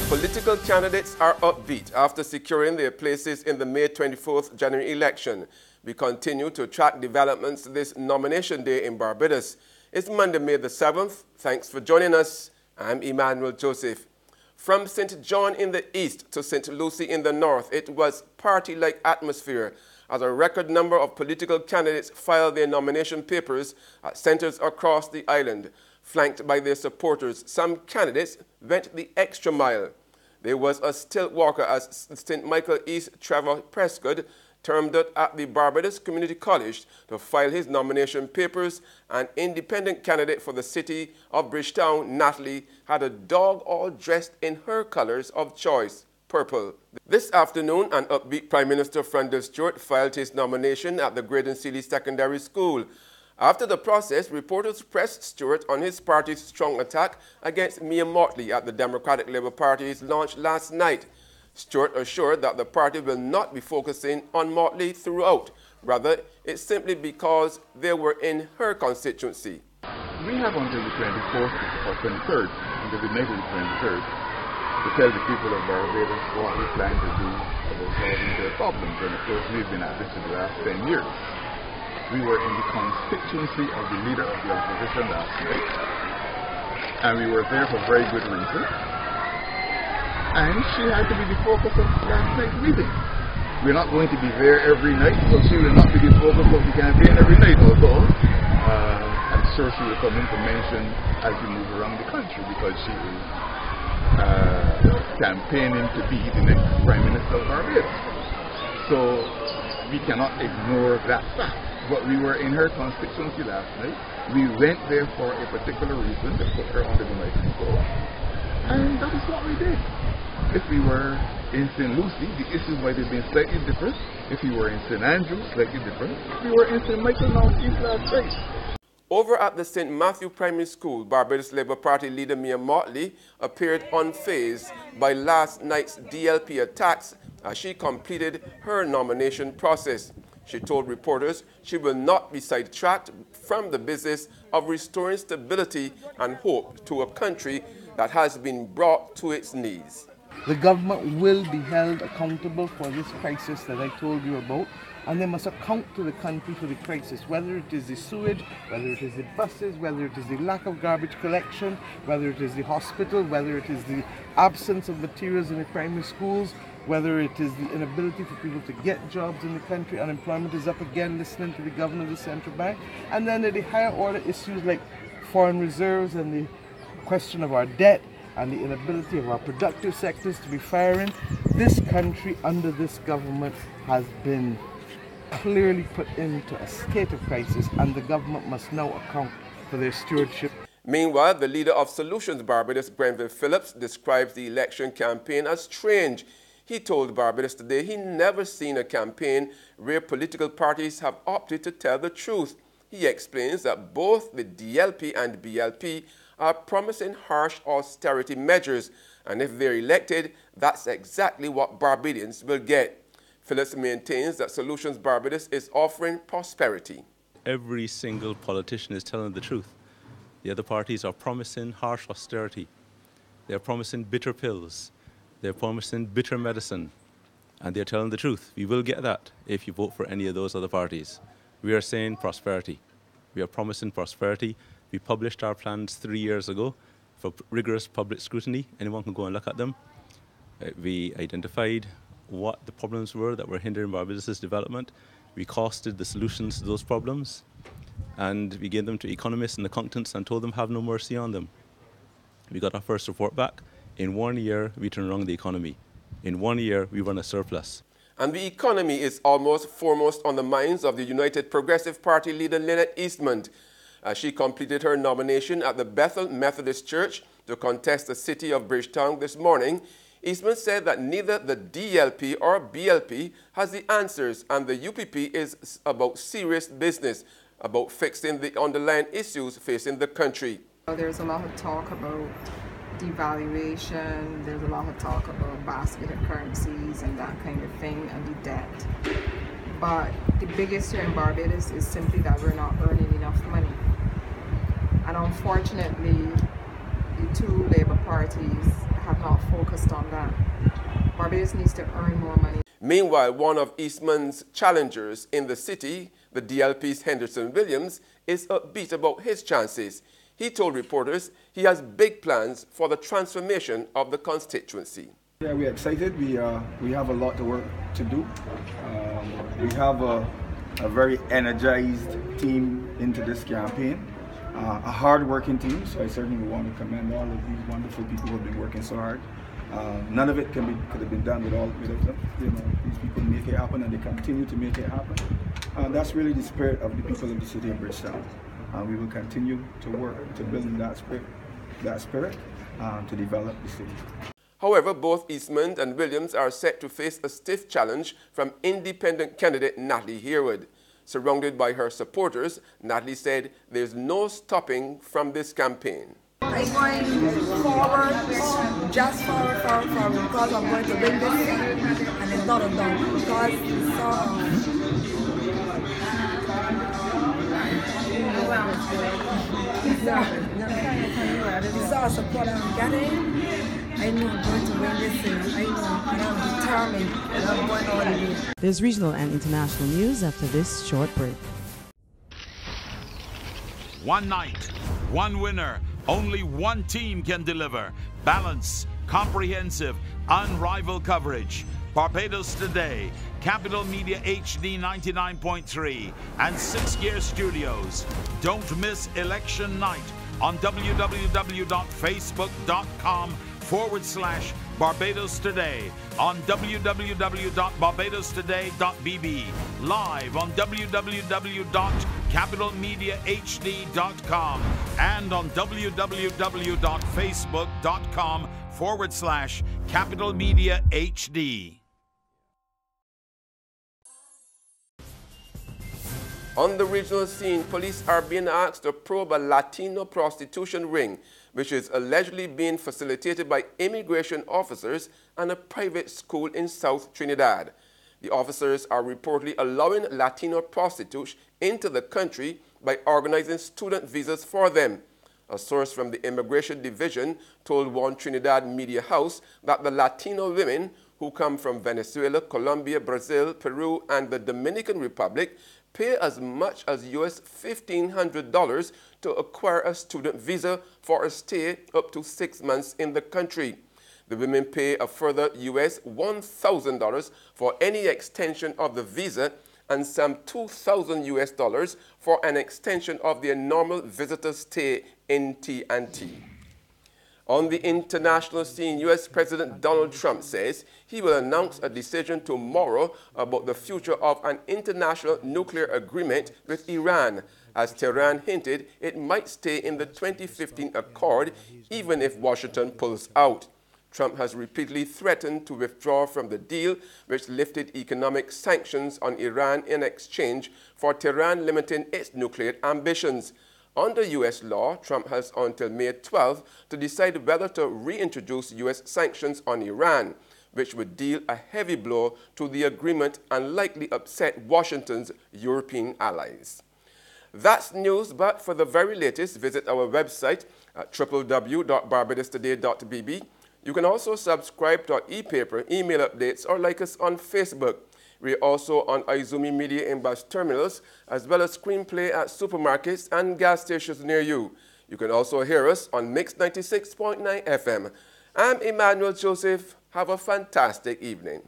Political candidates are upbeat after securing their places in the May 24th general election. We continue to track developments this nomination day in Barbados. It's Monday, May the 7th. Thanks for joining us. I'm Emmanuel Joseph. From St. John in the east to St. Lucie in the north, it was party-like atmosphere as a record number of political candidates filed their nomination papers at centers across the island. Flanked by their supporters, some candidates went the extra mile. There was a stilt walker, as St. Michael East Trevor Prescott termed it, at the Barbados Community College to file his nomination papers. An independent candidate for the city of Bridgetown, Mottley, had a dog all dressed in her colors of choice, purple. This afternoon, an upbeat Prime Minister Stuart filed his nomination at the Graydon Sealy Secondary School. After the process, reporters pressed Stuart on his party's strong attack against Mia Mottley at the Democratic Labour Party's launch last night. Stuart assured that the party will not be focusing on Mottley throughout. Rather, it's simply because they were in her constituency. We have until the 24th or 23rd, until the middle of the 23rd, to tell the people of Barbados what we plan to do about solving their problems. And of course, we've been at this for the last 10 years. We were in the constituency of the leader of the opposition last night, and we were there for very good reason. And she had to be the focus of last night's meeting. We're not going to be there every night, so she will not be the focus of the campaign every night, although I'm sure she will come into mention as we move around the country, because she is campaigning to be the next Prime Minister of Barbados. So we cannot ignore that fact. But we were in her constituency last night. We went there for a particular reason, to put her under the microscope. And that is what we did. If we were in St. Lucie, the issues might have been slightly different. If we were in St. Andrew, slightly different. If we were in St. Michael Northeast last night. Over at the St. Matthew Primary School, Barbados Labour Party leader Mia Mottley appeared unfazed by last night's DLP attacks as she completed her nomination process. She told reporters she will not be sidetracked from the business of restoring stability and hope to a country that has been brought to its knees. The government will be held accountable for this crisis that I told you about, and they must account to the country for the crisis, whether it is the sewage, whether it is the buses, whether it is the lack of garbage collection, whether it is the hospital, whether it is the absence of materials in the primary schools, whether it is the inability for people to get jobs in the country. Unemployment is up again, listening to the governor of the central bank. And then the higher order issues like foreign reserves and the question of our debt and the inability of our productive sectors to be firing. This country under this government has been clearly put into a state of crisis, and the government must now account for their stewardship. Meanwhile, the leader of Solutions Barbados, Grenville Phillips, describes the election campaign as strange. He told Barbados Today he never seen a campaign where political parties have opted to tell the truth. He explains that both the DLP and BLP are promising harsh austerity measures, and if they're elected, that's exactly what Barbadians will get. Phillips maintains that Solutions Barbados is offering prosperity. Every single politician is telling the truth. The other parties are promising harsh austerity. They're promising bitter pills. They're promising bitter medicine, and they're telling the truth. We will get that if you vote for any of those other parties. We are saying prosperity. We are promising prosperity. We published our plans 3 years ago for rigorous public scrutiny. Anyone can go and look at them. We identified what the problems were that were hindering Barbados' development. We costed the solutions to those problems, and we gave them to economists and accountants and told them have no mercy on them. We got our first report back. In 1 year, we turn around the economy. In 1 year, we run a surplus. And the economy is almost foremost on the minds of the United Progressive Party leader Lynette Eastman, as she completed her nomination at the Bethel Methodist Church to contest the city of Bridgetown this morning. Eastman said that neither the DLP or BLP has the answers, and the UPP is about serious business, about fixing the underlying issues facing the country. There's a lot of talk about devaluation, there's a lot of talk about basket of currencies and that kind of thing, and the debt. But the biggest here in Barbados is simply that we're not earning enough money. And unfortunately, the two Labour parties have not focused on that. Barbados needs to earn more money. Meanwhile, one of Eastman's challengers in the city, the DLP's Henderson Williams, is upbeat about his chances. He told reporters he has big plans for the transformation of the constituency. Yeah, we're excited. We have a lot of work to do. We have a very energized team into this campaign, a hard-working team, so I certainly want to commend all of these wonderful people who have been working so hard. None of it could have been done without them. You know, these people make it happen, and they continue to make it happen. That's really the spirit of the people of the city of Bridgetown. We will continue to work to build that spirit to develop the city. However, both Eastman and Williams are set to face a stiff challenge from independent candidate Natalie Harewood. Surrounded by her supporters, Natalie said there's no stopping from this campaign. I'm going forward, just forward, because I'm going to win this thing, and it's not a done, because it's all support I'm getting. I know I'm going to win this thing. I know, and I'm determined, and I'm going all the way. There's regional and international news after this short break. One night, one winner. Only one team can deliver balance, comprehensive, unrivaled coverage. Barbados Today, Capital Media HD 99.3, and 6 Gear Studios. Don't miss election night on www.facebook.com/Barbados Today, on www.barbadostoday.bb, live on www.capitalmediahd.com, and on www.facebook.com/CapitalMediaHD. On the regional scene, police are being asked to probe a Latino prostitution ring, which is allegedly being facilitated by immigration officers and a private school in South Trinidad. The officers are reportedly allowing Latino prostitutes into the country by organizing student visas for them. A source from the Immigration Division told One Trinidad Media House that the Latino women, who come from Venezuela, Colombia, Brazil, Peru, and the Dominican Republic, pay as much as US $1,500 to acquire a student visa for a stay up to 6 months in the country. The women pay a further US $1,000 for any extension of the visa and some $2,000 US for an extension of their normal visitor stay in T&T. On the international scene, U.S. President Donald Trump says he will announce a decision tomorrow about the future of an international nuclear agreement with Iran, as Tehran hinted it might stay in the 2015 accord even if Washington pulls out. Trump has repeatedly threatened to withdraw from the deal, which lifted economic sanctions on Iran in exchange for Tehran limiting its nuclear ambitions. Under U.S. law, Trump has until May 12 to decide whether to reintroduce U.S. sanctions on Iran, which would deal a heavy blow to the agreement and likely upset Washington's European allies. That's news, but for the very latest, visit our website at www.barbadostoday.bb. You can also subscribe to our e-paper, email updates, or like us on Facebook. We're also on Izumi Media in bus terminals, as well as screenplay at supermarkets and gas stations near you. You can also hear us on Mix 96.9 FM. I'm Emmanuel Joseph. Have a fantastic evening.